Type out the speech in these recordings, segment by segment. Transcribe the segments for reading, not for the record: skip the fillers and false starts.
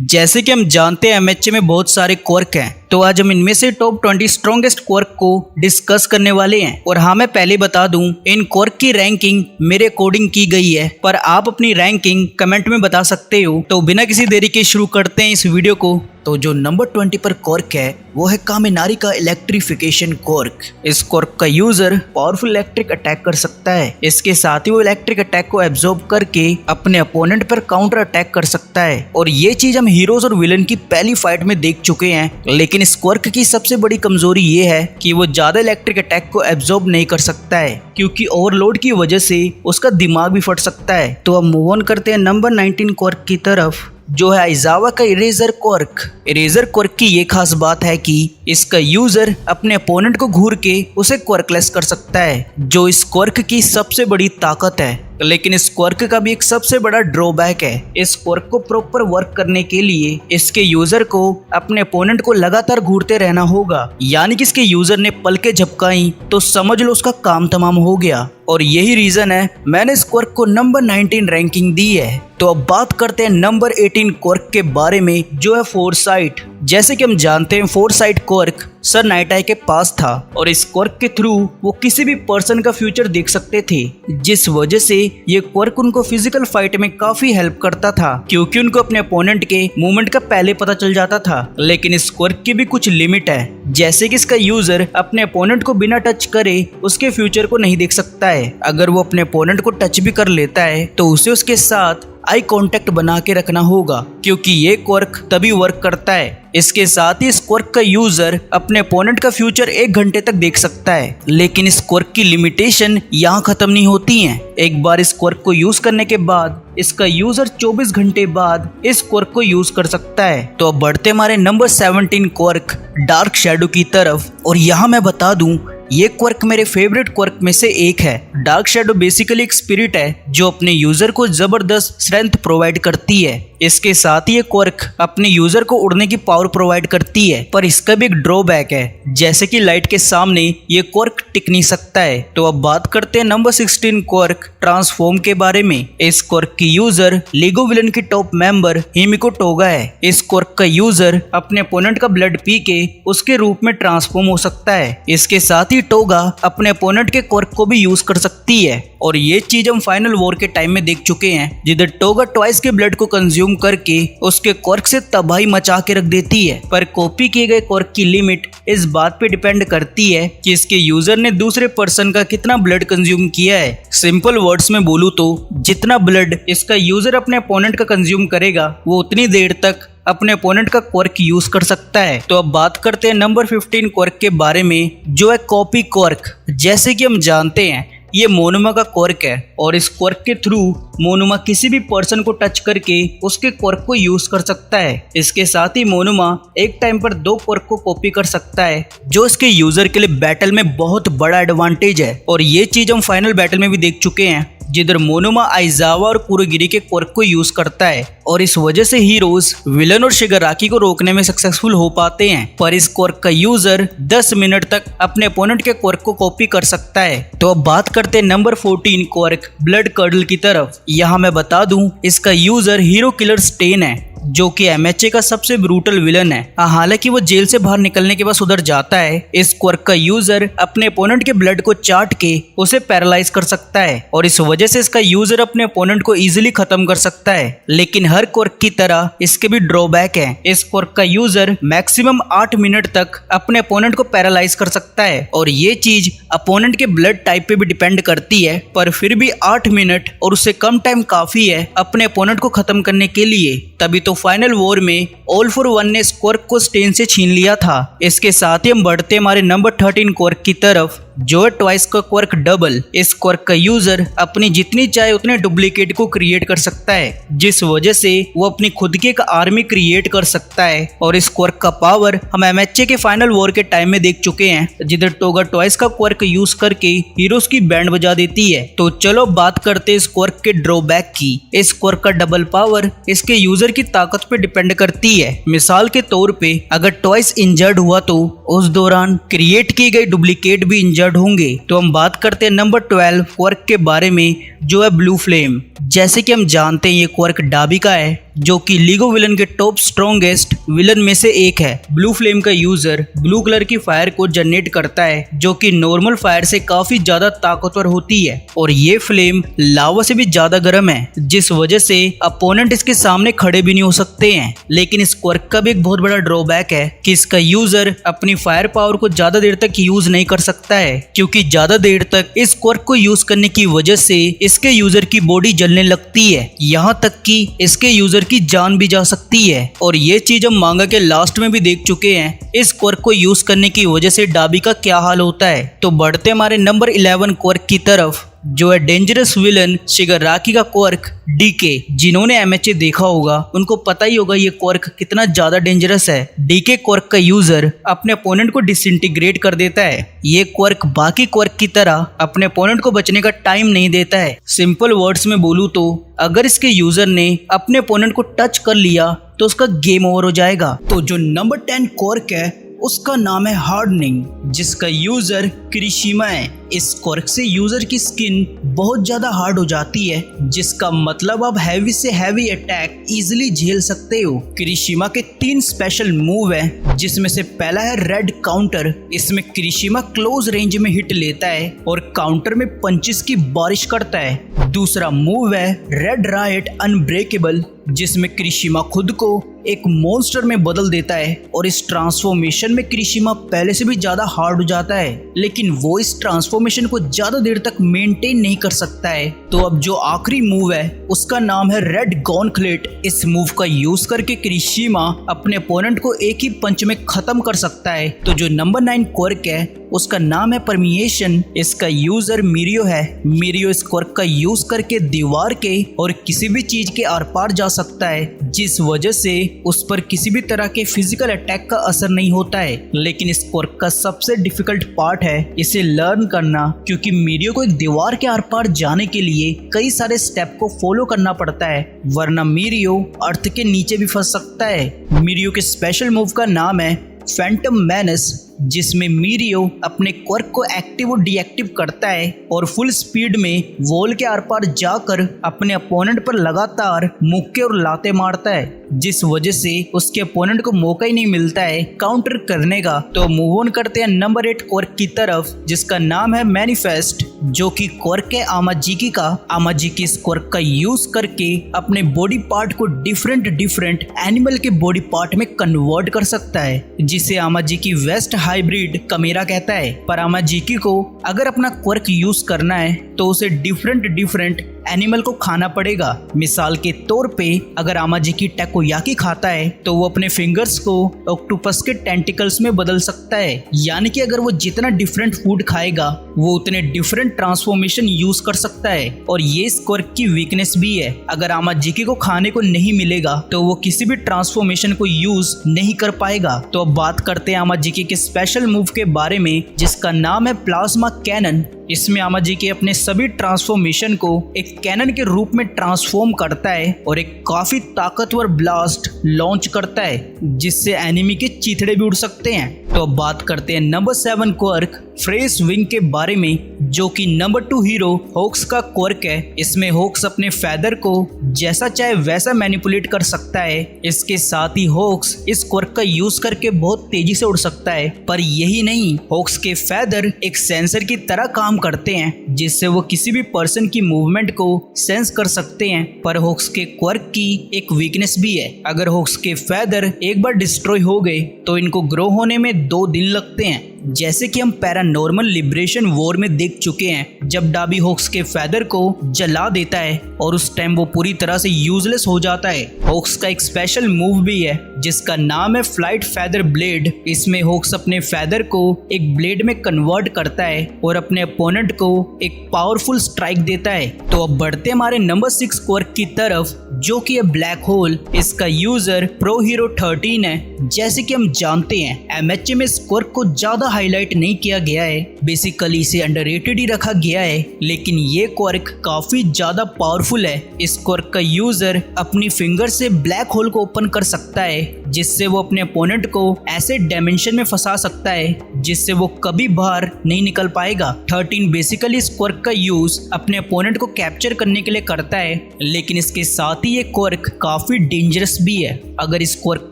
जैसे कि हम जानते हैं एमएचए में बहुत सारे क्वर्क हैं, तो आज हम इनमें से टॉप 20 स्ट्रॉन्गेस्ट क्वर्क को डिस्कस करने वाले हैं। और हाँ, मैं पहले बता दूं, इन क्वर्क की रैंकिंग मेरे अकॉर्डिंग की गई है, पर आप अपनी रैंकिंग कमेंट में बता सकते हो। तो बिना किसी देरी के शुरू करते हैं इस वीडियो को। तो जो नंबर 20 पर क्वर्क है वो है कामिनारी का इलेक्ट्रिफिकेशन क्वर्क। इस क्वर्क का यूजर पावरफुल इलेक्ट्रिक अटैक कर सकता है। इसके साथ ही वो इलेक्ट्रिक अटैक को एब्जॉर्ब करके अपने अपोनेंट पर काउंटर अटैक कर सकता है। और ये चीज हम हीरोज और विलन की पहली फाइट में देख चुके हैं। लेकिन इस क्वर्क की सबसे बड़ी कमजोरी ये है कि वो ज्यादा इलेक्ट्रिक अटैक को एब्जॉर्ब नहीं कर सकता है, क्योंकि ओवरलोड की वजह से उसका दिमाग भी फट सकता है। तो अब मूव ऑन करते हैं नंबर 19 क्वर्क की तरफ, जो है आइजावा का इरेजर क्वर्क। इरेजर क्वर्क की ये खास बात है कि इसका यूजर अपने अपोनेंट को घूर के उसे क्वर्कलेस कर सकता है, जो इस क्वर्क की सबसे बड़ी ताकत है। लेकिन इस क्वर्क का भी एक सबसे बड़ा ड्रॉबैक है। इस क्वर्क को प्रॉपर वर्क करने के लिए इसके यूजर को अपने अपोनेंट को लगातार घूरते रहना होगा, यानी कि इसके यूजर ने पलके झपकाई तो समझ लो उसका काम तमाम हो गया। और यही रीजन है मैंने इस क्वर्क को नंबर 19 रैंकिंग दी है। तो अब बात करते हैं नंबर 18 क्वर्क के बारे में, जो है फोरसाइट। जैसे कि हम जानते हैं foresight quirk sir night I के पास था, और इस क्वर्क के थ्रू वो किसी भी पर्सन का फ्यूचर देख सकते थे, जिस वजह से ये क्वर्क उनको फिजिकल फाइट में काफी हेल्प करता था, क्योंकि उनको अपने अपोनेंट के मूवमेंट का पहले पता चल जाता था। लेकिन इस क्वर्क की भी कुछ लिमिट है, जैसे कि इसका यूजर अपने अपोनेंट को बिना टच करे उसके फ्यूचर को नहीं देख सकता है। अगर वो अपने अपोनेंट को टच भी कर लेता है तो उसे उसके साथ आई कांटेक्ट बना के रखना होगा, क्योंकि ये क्वर्क तभी वर्क करता है। इसके साथ ही इस क्वर्क का यूजर अपने अपोनेंट का फ्यूचर 1 घंटे तक देख सकता है। लेकिन इस क्वर्क की लिमिटेशन यहाँ खत्म नहीं होती हैं। एक बार इस क्वर्क को यूज करने के बाद इसका यूजर 24 घंटे बाद इस क्वर्क को यूज कर सकता है। तो अब बढ़ते हमारे नंबर 17 क्वर्क डार्क शैडो की तरफ। और यहाँ मैं बता दूं, ये क्वर्क मेरे फेवरेट क्वर्क में से एक है। डार्क शैडो बेसिकली एक स्पिरिट है जो अपने यूजर को जबरदस्त स्ट्रेंथ प्रोवाइड करती है। इसके साथ ही ये क्वर्क अपने यूजर को उड़ने की पावर प्रोवाइड करती है, पर इसका भी एक ड्रॉबैक है, जैसे कि लाइट के सामने ये क्वर्क टिक नहीं सकता है। तो अब बात करते हैं नंबर 16 क्वर्क ट्रांसफॉर्म के बारे में। इस क्वर्क की यूजर लीगो विलन की टॉप मेंबर हिमिको टोगा है। इस क्वर्क का यूजर अपने अपोनेंट का ब्लड पी के उसके रूप में ट्रांसफॉर्म हो सकता है। इसके साथ ही टोगा अपने अपोनेंट के क्वर्क को भी यूज कर सकती है, और ये चीज हम फाइनल वॉर के टाइम में देख चुके हैं, जिधर टोगा ट्वाइस के ब्लड को कंज्यूम करके उसके क्वर्क से तबाही मचा के रख देती है। पर कॉपी किए गए क्वर्क की लिमिट इस बात पे डिपेंड करती है कि इसके यूजर ने दूसरे पर्सन का कितना ब्लड कंज्यूम किया है। सिंपल वर्ड्स में बोलूं तो जितना ब्लड इसका यूजर अपने अपोनेंट का कंज्यूम करेगा, वो उतनी देर तक अपने अपोनेंट का क्वर्क यूज कर सकता है। तो अब बात करते हैं नंबर 15 क्वर्क के बारे में, जो है कॉपी क्वर्क। जैसे कि हम जानते हैं ये मोनुमा का क्वर्क है, और इस क्वर्क के थ्रू मोनुमा किसी भी पर्सन को टच करके उसके क्वर्क को यूज कर सकता है। इसके साथ ही मोनुमा एक टाइम पर 2 क्वर्क को कॉपी कर सकता है, जो इसके यूजर के लिए बैटल में बहुत बड़ा एडवांटेज है। और ये चीज हम फाइनल बैटल में भी देख चुके हैं, जिधर मोनुमा आइजावा और कुरोगिरी के क्वर्क को यूज करता है, और इस वजह से हीरोज विलन और शिगाराकी को रोकने में सक्सेसफुल हो पाते हैं। पर इस क्वर्क का यूजर 10 मिनट तक अपने अपोनेंट के क्वर्क को कॉपी कर सकता है। तो अब बात करते हैं नंबर 14 क्वर्क ब्लड कर्डल की तरफ। यहाँ मैं बता दूं, इसका यूजर हीरो किलर स्टेन है, जो कि एमएचए का सबसे ब्रूटल विलन है। हालांकि वो जेल से बाहर निकलने के बाद सुधर जाता है। इस क्वर्क का यूजर अपने अपोनेंट के ब्लड को चाट के उसे पैरालाइज कर सकता है, और इस वजह से इसका यूजर अपने अपोनेंट को इजीली खत्म कर सकता है। लेकिन हर क्वर्क की तरह इसके भी ड्रॉबैक है। इस क्वर्क का यूजर मैक्सिमम 8 मिनट तक अपने अपोनेंट को पैरालाइज कर सकता है, और ये चीज अपोनेंट के ब्लड टाइप पे भी डिपेंड करती है। पर फिर भी 8 मिनट और उससे कम टाइम काफी है अपने अपोनेंट को खत्म करने के लिए। तभी तो फाइनल वॉर में ऑल फॉर वन ने इस क्वर्क को स्टेन से छीन लिया था। इसके साथ ही हम बढ़ते हमारे नंबर 13 क्वर्क की तरफ, जो है ट्वाइस का क्वर्क डबल। इस क्वर्क का यूजर अपनी जितनी चाहे उतने डुप्लीकेट को क्रिएट कर सकता है, जिस वजह से वो अपनी खुद की एक आर्मी क्रिएट कर सकता है। और इस क्वर्क का पावर हम एमएचए के फाइनल वॉर के टाइम में देख चुके हैं, जिधर टोगा ट्वाइस का क्वर्क यूज करके हीरोज की बैंड बजा देती है। तो चलो बात करते हैं इस क्वर्क के ड्रॉबैक की। इस क्वर्क का डबल पावर इसके यूजर की ताकत पे डिपेंड करती है। मिसाल के तौर पे अगर ट्वाइस इंजर्ड हुआ तो उस दौरान क्रिएट की गई डुप्लीकेट भी इंजर्ड होंगे। तो हम बात करते हैं नंबर 12 क्वर्क के बारे में, जो है ब्लू फ्लेम। जैसे कि हम जानते हैं ये क्वर्क डाबी का है, जो कि लीग ऑफ विलन के टॉप स्ट्रॉन्गेस्ट विलन में से एक है। ब्लू फ्लेम का यूजर ब्लू कलर की फायर को जनरेट करता है जो कि नॉर्मल फायर से काफी ज्यादा ताकतवर होती है और ये फ्लेम लावा से भी ज्यादा गर्म है, जिस वजह से अपोनेंट इसके सामने खड़े भी नहीं हो सकते हैं। लेकिन इस क्वर्क का भी एक बहुत बड़ा ड्रॉबैक है कि इसका यूजर अपनी फायर पावर को ज्यादा देर तक यूज नहीं कर सकता है, क्योंकि ज्यादा देर तक इस क्वर्क को यूज करने की वजह से इसके यूजर की बॉडी जलने लगती है, यहाँ तक कि इसके यूजर की जान भी जा सकती है। और ये चीज हम मांगा के लास्ट में भी देख चुके हैं इस क्वर्क को यूज करने की वजह से डाबी का क्या हाल होता है। तो बढ़ते हमारे नंबर 11 क्वर्क की तरफ, जो है डेंजरस विलन शिगाराकी का क्वर्क डीके। जिन्होंने एमएचए देखा होगा उनको पता ही होगा ये क्वर्क कितना ज्यादा डेंजरस है। डीके क्वर्क का यूजर अपने अपोनेंट को डिसइंटीग्रेट कर देता है। ये क्वर्क बाकी क्वर्क की तरह अपने अपोनेंट को बचने का टाइम नहीं देता है। सिंपल वर्ड्स में बोलूं तो अगर इसके यूजर ने अपने अपोनेंट को टच कर लिया तो उसका गेम ओवर हो जाएगा। तो जो नंबर 10 क्वर्क है उसका नाम है हार्डनिंग, जिसका यूजर क्रिशिमा है। इस क्वर्क से यूजर की स्किन बहुत ज्यादा हार्ड हो जाती है, जिसका मतलब आप हैवी से हैवी अटैक इजीली झेल सकते हो। क्रिशिमा के 3 स्पेशल मूव है, जिसमें से पहला है रेड काउंटर। इसमें क्रिशिमा क्लोज रेंज में हिट लेता है और काउंटर में पंचेस की बारिश करता है। दूसरा मूव है रेड राइट अनब्रेकेबल, जिसमें क्रिशिमा खुद को एक मॉन्स्टर में बदल देता है और इस ट्रांसफॉर्मेशन में क्रिशिमा पहले से भी ज्यादा हार्ड हो जाता है, लेकिन वो इस ट्रांसफॉर्मेशन को ज्यादा देर तक मेंटेन नहीं कर सकता है। तो अब जो आखिरी मूव है उसका नाम है रेड गॉन्टलेट। इस मूव का यूज करके क्रिशिमा अपने अपोनेंट को एक ही पंच में खत्म कर सकता है। तो जो नंबर 9 क्वर्क है उसका नाम है परमिएशन। इसका यूजर मिरियो है। मिरियो इस क्वर्क का यूज करके दीवार के और किसी भी चीज के आर पार जा सकता है, जिस वजह से उस पर किसी भी तरह के फिजिकल अटैक का असर नहीं होता है। लेकिन इस क्वर्क का सबसे डिफिकल्ट पार्ट है इसे लर्न करना, क्योंकि मिरियो को एक दीवार के आर पार जाने के लिए कई सारे स्टेप को फॉलो करना पड़ता है, वरना मिरियो अर्थ के नीचे भी फंस सकता है। मिरियो के स्पेशल मूव का नाम है फैंटम मैनस, जिसमें मिरियो अपने क्वर्क को एक्टिव और डीएक्टिव करता है और फुल स्पीड में वॉल के आर पार जाकर अपने अपोनेंट पर लगातार मुक्के और लाते मारता है, जिस वजह से उसके अपोनेंट को मौका ही नहीं मिलता है काउंटर करने का। तो मूव ऑन करते हैं नंबर 8 क्वर्क की तरफ, जिसका नाम है मैनिफेस्ट, जो कि क्वर्क है आमाजिकी का। आमाजिकी इस क्वर्क का यूज करके अपने बॉडी पार्ट को डिफरेंट एनिमल के बॉडी पार्ट में कन्वर्ट कर सकता है, जिसे आमाजिकी वेस्ट हाइब्रिड कमेरा कहता है। पर आमाजिकी को अगर अपना क्वर्क यूज करना है तो उसे डिफरेंट एनिमल को खाना पड़ेगा। मिसाल के तौर पे अगर आमाजिकी टैकोयाकी खाता है तो वो अपने फिंगर्स को ऑक्टोपस के टेंटिकल्स में बदल सकता है, यानी कि अगर वो जितना डिफरेंट फूड खाएगा वो उतने डिफरेंट ट्रांसफॉर्मेशन यूज कर सकता है। और ये इस क्वर्क की वीकनेस भी है, अगर आमाजिकी को खाने को नहीं मिलेगा तो वो किसी भी ट्रांसफॉर्मेशन को यूज नहीं कर पाएगा। तो अब बात करते हैं आमाजिकी के स्पेशल मूव के बारे में, जिसका नाम है प्लाज्मा कैनन। इसमें आमाजिकी अपने सभी ट्रांसफॉर्मेशन को एक कैनन के रूप में ट्रांसफॉर्म करता है और एक काफी ताकतवर ब्लास्ट लॉन्च करता है, जिससे एनिमी के चीथड़े भी उड़ सकते हैं। तो अब बात करते हैं नंबर 7 क्वर्क फ्रेश विंग के बारे में, जो कि नंबर 2 हीरो होक्स का क्वर्क है। इसमें होक्स अपने फेदर को जैसा चाहे वैसा मैनिपुलेट कर सकता है। इसके साथ ही होक्स इस क्वर्क का यूज करके बहुत तेजी से उड़ सकता है। पर यही नहीं, होक्स के फेदर एक सेंसर की तरह काम करते हैं, जिससे वो किसी भी पर्सन की मूवमेंट को सेंस कर सकते हैं। पर होक्स के क्वर्क की एक वीकनेस भी है, अगर होक्स के फेदर एक बार डिस्ट्रॉय हो गए तो इनको ग्रो होने में 2 दिन लगते हैं, जैसे कि हम पैरानॉर्मल लिबरेशन वॉर में देख चुके हैं, जब डाबी होक्स के फेदर को जला देता है और उस टाइम वो पूरी तरह से यूजलेस हो जाता है। होक्स का एक स्पेशल मूव भी है जिसका नाम है फ्लाइट फेदर ब्लेड। इसमें होक्स अपने फेदर को एक ब्लेड में कन्वर्ट करता है और अपने अपोनेंट को एक पावरफुल स्ट्राइक देता है। तो अब बढ़ते हमारे नंबर 6 क्वर्क की तरफ, जो कि है ब्लैक होल। इसका यूजर प्रो हीरो 13 है। जैसे कि हम जानते हैं एमएचए में इस क्वर्क को ज्यादा हाईलाइट नहीं किया गया है, बेसिकली इसे अंडररेटेड ही रखा गया है, लेकिन ये क्वर्क काफी ज्यादा पावरफुल है। इस क्वर्क का यूजर अपनी फिंगर से ब्लैक होल को ओपन कर सकता है, जिससे वो अपने अपोनेंट को ऐसे डायमेंशन में फंसा सकता है जिससे वो कभी बाहर नहीं निकल पाएगा। 13 बेसिकली इस क्वर्क का यूज अपने अपोनेंट को कैप्चर करने के लिए करता है, लेकिन इसके साथ ही ये क्वर्क काफी डेंजरस भी है। अगर इस क्वर्क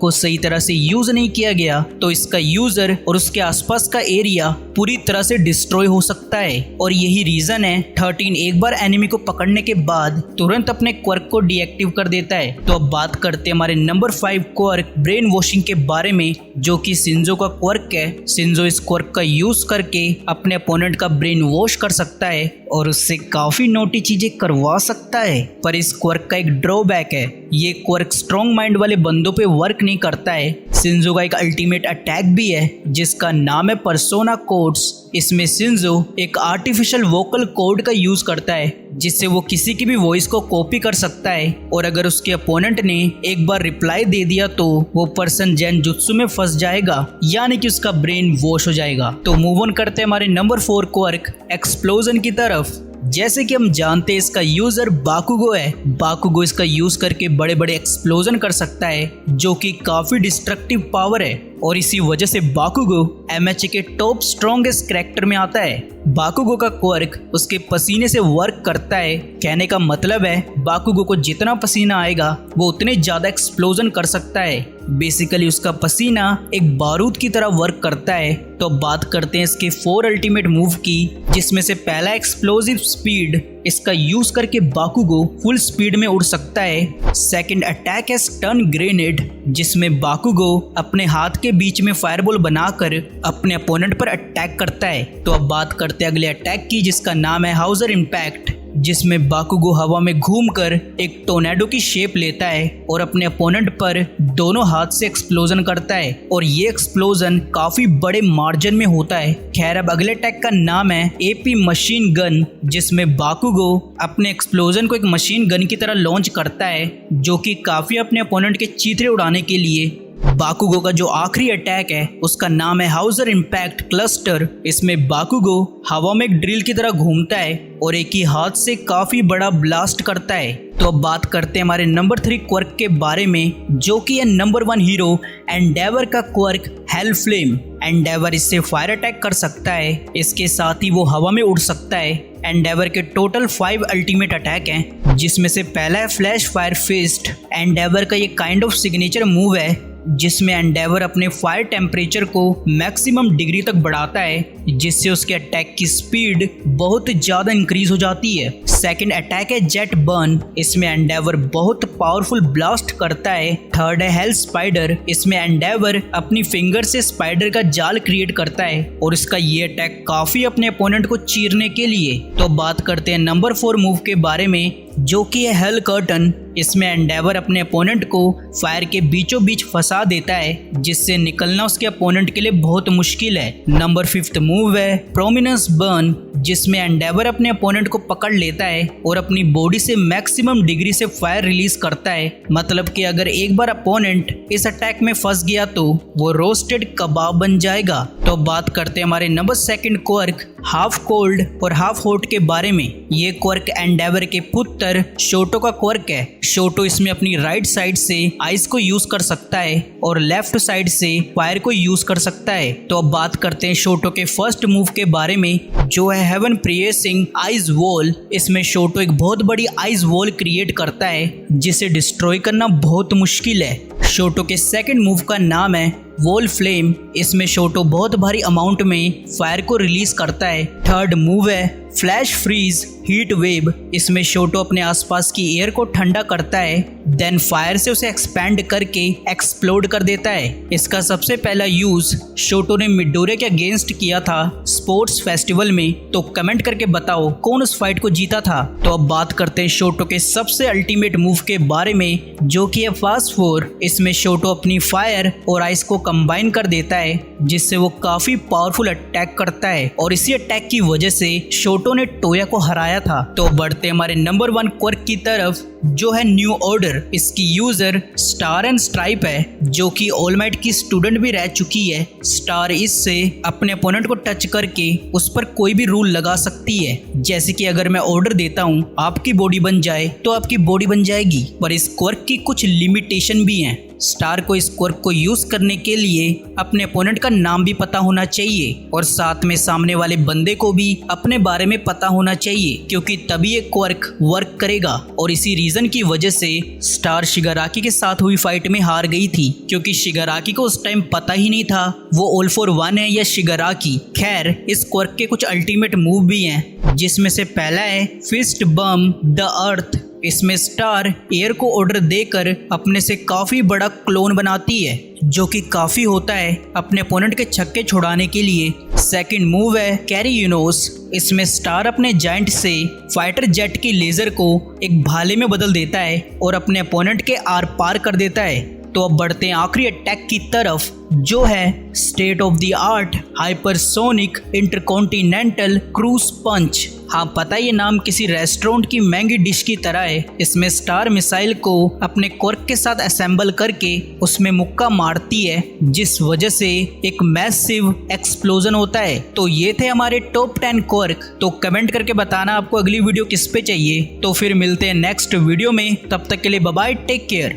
को सही तरह से यूज नहीं किया गया तो इसका यूजर और उसके आसपास का एरिया पूरी तरह से डिस्ट्रॉय हो सकता है। और यही रीजन है 13 एक बार एनिमी को पकड़ने के बाद तुरंत अपने क्वर्क को डीएक्टिव कर देता है। तो अब बात करते हैं हमारे नंबर 5 क्वर्क ब्रेन वॉशिंग के बारे में, जो कि शिंजो का क्वर्क है। शिंजो इस क्वर्क का यूज करके अपने अपोनेंट का ब्रेन वॉश कर सकता है और उससे काफी नोटी चीजें करवा सकता है। पर इस क्वर्क का एक ड्रॉबैक है, ये क्वर्क स्ट्रॉन्ग माइंड वाले बंदों पे वर्क नहीं करता है। शिंजो का एक अल्टीमेट अटैक भी है जिसका नाम है पर्सोना कोड्स। इसमें शिंजो एक आर्टिफिशियल वोकल कोड का यूज करता है जिससे वो किसी की भी वॉइस को कॉपी कर सकता है, और अगर उसके अपोनेंट ने एक बार रिप्लाई दे दिया तो वो पर्सन जेनजुत्सु में फंस जाएगा, यानी कि उसका ब्रेन वॉश हो जाएगा। तो मूव ऑन करते हैं हमारे नंबर 4 क्वर्क एक्सप्लोजन की तरफ। जैसे कि हम जानते हैं इसका यूजर बाकुगो है। बाकुगो इसका यूज करके बड़े बड़े एक्सप्लोजन कर सकता है जो कि काफी डिस्ट्रक्टिव पावर है, और इसी वजह से बाकुगो एमएचए के टॉप स्ट्रॉन्गेस्ट कैरेक्टर में आता है। बाकुगो का क्वर्क उसके पसीने से वर्क करता है। कहने का मतलब है बाकुगो को जितना पसीना आएगा वो उतने ज्यादा एक्सप्लोजन कर सकता है। बेसिकली उसका पसीना एक बारूद की तरह वर्क करता है। तो अब बात करते हैं इसके 4 अल्टीमेट मूव की, जिसमें से पहला एक्सप्लोसिव स्पीड। इसका यूज करके बाकुगो फुल स्पीड में उड़ सकता है। सेकंड अटैक है स्टन ग्रेनेड, जिसमें बाकुगो अपने हाथ के बीच में फायरबॉल बनाकर अपने अपोनेंट पर अटैक करता है। तो अब बात करते हैं अगले अटैक की, जिसका नाम है हाउजर इम्पैक्ट, जिसमें बाकुगो हवा में घूमकर एक टोर्नेडो की शेप लेता है और अपने अपोनेंट पर दोनों हाथ से एक्सप्लोजन करता है, और ये एक्सप्लोजन काफी बड़े मार्जिन में होता है। खैर अब अगले अटैक का नाम है एपी मशीन गन, जिसमें बाकुगो अपने एक्सप्लोजन को एक मशीन गन की तरह लॉन्च करता है, जो कि काफी अपने अपोनेंट के चीथड़े उड़ाने के लिए। बाकुगो का जो आखिरी अटैक है उसका नाम है हाउजर इम्पैक्ट क्लस्टर। इसमें बाकुगो हवा में एक ड्रिल की तरह घूमता है और एक ही हाथ से काफी बड़ा ब्लास्ट करता है। तो अब बात करते हैं हमारे नंबर 3 क्वर्क के बारे में, जो कि है नंबर 1 हीरो एंडेवर का क्वर्क हेल फ्लेम। एंडेवर इससे फायर अटैक कर सकता है, इसके साथ ही वो हवा में उड़ सकता है। एंडेवर के टोटल 5 अल्टीमेट अटैक हैं, जिसमें से पहला है फ्लैश फायर फिस्ट। एंडेवर का ये काइंड ऑफ सिग्नेचर मूव है जिसमें एंडेवर अपने फायर टेम्परेचर को मैक्सिमम डिग्री तक बढ़ाता है, जिससे उसके अटैक की स्पीड बहुत ज्यादा इंक्रीज हो जाती है। सेकंड अटैक है जेट बर्न, इसमें एंडेवर बहुत पावरफुल ब्लास्ट करता है। थर्ड है हेल स्पाइडर, इसमें एंडेवर अपनी फिंगर से स्पाइडर का जाल क्रिएट करता है और इसका ये अटैक काफी अपने अपोनेंट को चीरने के लिए। तो बात करते हैं नंबर 4 मूव के बारे में, जो कि है हेल कर्टन। इसमें एंडेवर अपने अपोनेंट को फायर के बीचों बीच फंसा देता है, जिससे निकलना उसके अपोनेंट के लिए बहुत मुश्किल है। नंबर 5 मूव है प्रोमिनेंस बर्न, जिसमें एंडेवर अपने अपोनेंट को पकड़ लेता है और अपनी बॉडी से मैक्सिमम डिग्री से फायर रिलीज करता है। मतलब कि अगर एक बार अपोनेंट इस अटैक में फंस गया तो वो रोस्टेड कबाब बन जाएगा। तो बात करते हैं हमारे नंबर 2 क्वर्क हाफ कोल्ड और हाफ हॉट के बारे में। ये क्वर्क एंडेवर के पुत्र शोटो का क्वर्क है। शोटो इसमें अपनी राइट साइड से आइस को यूज कर सकता है और लेफ्ट साइड से फायर को यूज कर सकता है। तो अब बात करते हैं शोटो के फर्स्ट मूव के बारे में, जो है हेवन प्रियसिंग आइस वॉल। इसमें शोटो एक बहुत बड़ी आइस वॉल क्रिएट करता है जिसे डिस्ट्रॉय करना बहुत मुश्किल है। शोटो के सेकंड मूव का नाम है वॉल फ्लेम। इसमें शोटो बहुत भारी अमाउंट में फायर को रिलीज करता है। थर्ड मूव है फ्लैश फ्रीज हीट वेव। इसमें शोटो अपने आसपास की एयर को ठंडा करता है, देन फायर से उसे एक्सपैंड करके एक्सप्लोड कर देता है। इसका सबसे पहला यूज शोटो ने मिडोरे के अगेंस्ट किया था स्पोर्ट्स फेस्टिवल में। तो कमेंट करके बताओ कौन उस फाइट को जीता था। तो अब बात करते हैं शोटो के सबसे अल्टीमेट मूव के बारे में, जो कि है फास्ट 4। इसमें शोटो अपनी फायर और आइस को कंबाइन कर देता है, जिससे वो काफी पावरफुल अटैक करता है, और इसी अटैक की वजह से शोटो ने टोया को हराया था। तो बढ़ते हमारे नंबर 1 क्वर्क की तरफ, जो है न्यू ऑर्डर। इसकी यूजर स्टार एंड स्ट्राइप है, जो कि ऑल माइट की स्टूडेंट भी रह चुकी है। स्टार इससे अपने अपोनेंट को टच करके उस पर कोई भी रूल लगा सकती है, जैसे कि अगर मैं ऑर्डर देता हूँ आपकी बॉडी बन जाए तो आपकी बॉडी बन जाएगी। पर इस क्वर्क की कुछ लिमिटेशन भी हैं। स्टार को इस क्वर्क को यूज करने के लिए अपने अपोनेंट का नाम भी पता होना चाहिए और साथ में सामने वाले बंदे को भी अपने बारे में पता होना चाहिए, क्योंकि तभी ये क्वर्क वर्क करेगा। और इसी रीजन की वजह से स्टार शिगाराकी के साथ हुई फाइट में हार गई थी, क्योंकि शिगाराकी को उस टाइम पता ही नहीं था वो ऑल फॉर वन है या शिगाराकी। खैर, इस क्वर्क के कुछ अल्टीमेट मूव भी हैं, जिसमें से पहला है फिस्ट बम द अर्थ। इसमें स्टार एयर को ऑर्डर देकर अपने से काफी बड़ा क्लोन बनाती है, जो कि काफी होता है अपने अपोनेंट के छक्के छुड़ाने के लिए। सेकंड मूव है कैरी यूनोस। इसमें स्टार अपने जायंट से फाइटर जेट की लेजर को एक भाले में बदल देता है और अपने अपोनेंट के आर पार कर देता है। तो अब बढ़ते हैं आखिरी अटैक की तरफ, जो है state of the art hypersonic intercontinental cruise punch. हाँ, पता है ये नाम किसी रेस्टोरेंट की महंगी डिश की तरह है। इसमें स्टार मिसाइल को अपने क्वर्क के साथ असेंबल करके उसमें मुक्का मारती है, जिस वजह से एक मैसिव एक्सप्लोजन होता है। तो ये थे हमारे टॉप 10 क्वर्क। तो कमेंट करके बताना आपको अगली वीडियो किस पे चाहिए। तो फिर मिलते हैं नेक्स्ट वीडियो में, तब तक के लिए बाय बाय, टेक केयर।